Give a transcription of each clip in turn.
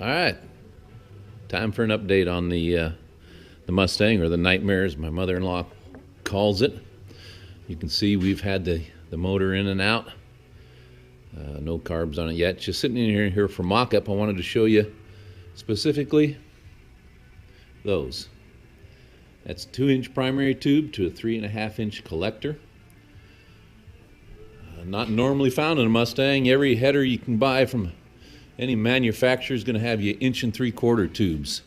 All right, time for an update on the Mustang, or the Nightmare as my mother-in-law calls it. You can see we've had the motor in and out. No carbs on it yet. Just sitting in here for mock-up. I wanted to show you specifically those. That's a 2-inch primary tube to a 3.5-inch collector. Not normally found in a Mustang. Every header you can buy from any manufacturer is going to have you 1 3/4 tubes.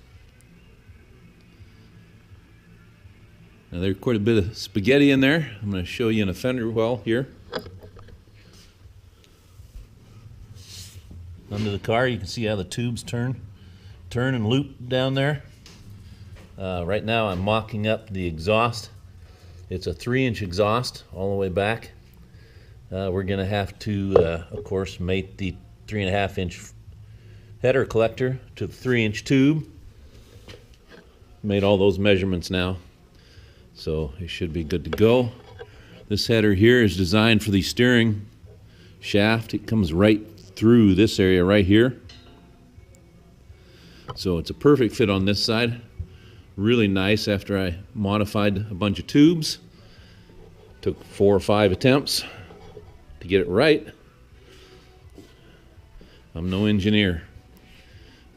Now there's quite a bit of spaghetti in there. I'm going to show you in a fender well here. Under the car you can see how the tubes turn and loop down there. Right now I'm mocking up the exhaust. It's a 3-inch exhaust all the way back. We're going to have to, of course, mate the 3.5-inch header collector to the 3-inch tube. Made all those measurements now, so it should be good to go. This header here is designed for the steering shaft. It comes right through this area right here, so it's a perfect fit on this side. Really nice. After I modified a bunch of tubes, took 4 or 5 attempts to get it right. I'm no engineer.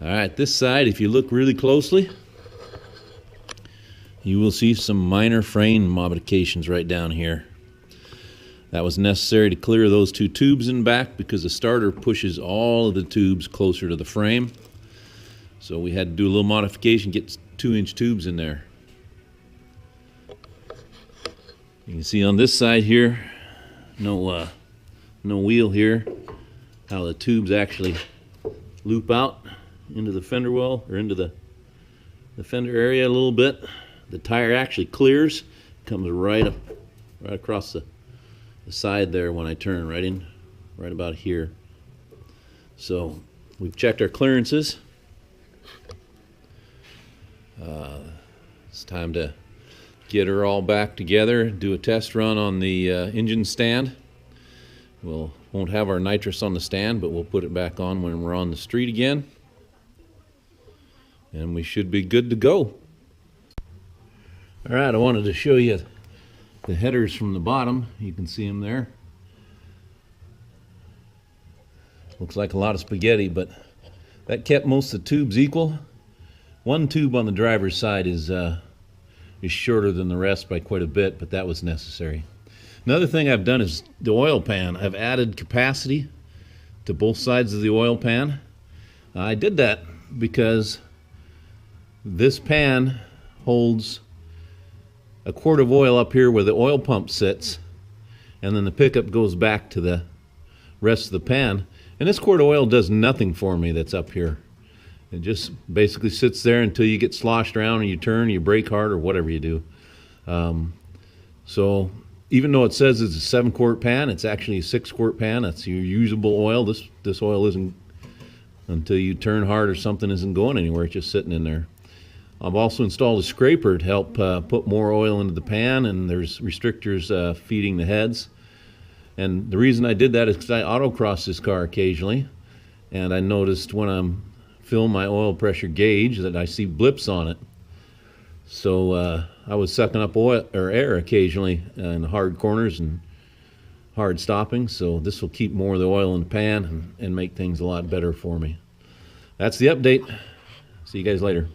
All right, this side, if you look really closely, you will see some minor frame modifications right down here. That was necessary to clear those 2 tubes in back because the starter pushes all of the tubes closer to the frame. So we had to do a little modification, get 2-inch tubes in there. You can see on this side here, no wheel here, how the tubes actually loop out into the fender well, or into the fender area a little bit. The tire actually clears, comes right across the side there when I turn, right about here. So we've checked our clearances. It's time to get her all back together, do a test run on the engine stand. Won't have our nitrous on the stand, but we'll put it back on when we're on the street again, and we should be good to go. All right, I wanted to show you the headers from the bottom. You can see them there. Looks like a lot of spaghetti, but that kept most of the tubes equal. One tube on the driver's side is shorter than the rest by quite a bit, but that was necessary. Another thing I've done is the oil pan. I've added capacity to both sides of the oil pan. I did that because this pan holds a quart of oil up here where the oil pump sits, and then the pickup goes back to the rest of the pan. And this quart of oil does nothing for me that's up here. It just basically sits there until you get sloshed around and you turn, you brake hard, or whatever you do. So even though it says it's a 7-quart pan, it's actually a 6-quart pan. That's your usable oil. This oil isn't, until you turn hard or something, isn't going anywhere. It's just sitting in there. I've also installed a scraper to help put more oil into the pan, and there's restrictors feeding the heads. And the reason I did that is because I autocross this car occasionally, and I noticed when I'm filling my oil pressure gauge that I see blips on it. So I was sucking up oil or air occasionally in hard corners and hard stopping. So this will keep more of the oil in the pan and make things a lot better for me. That's the update. See you guys later.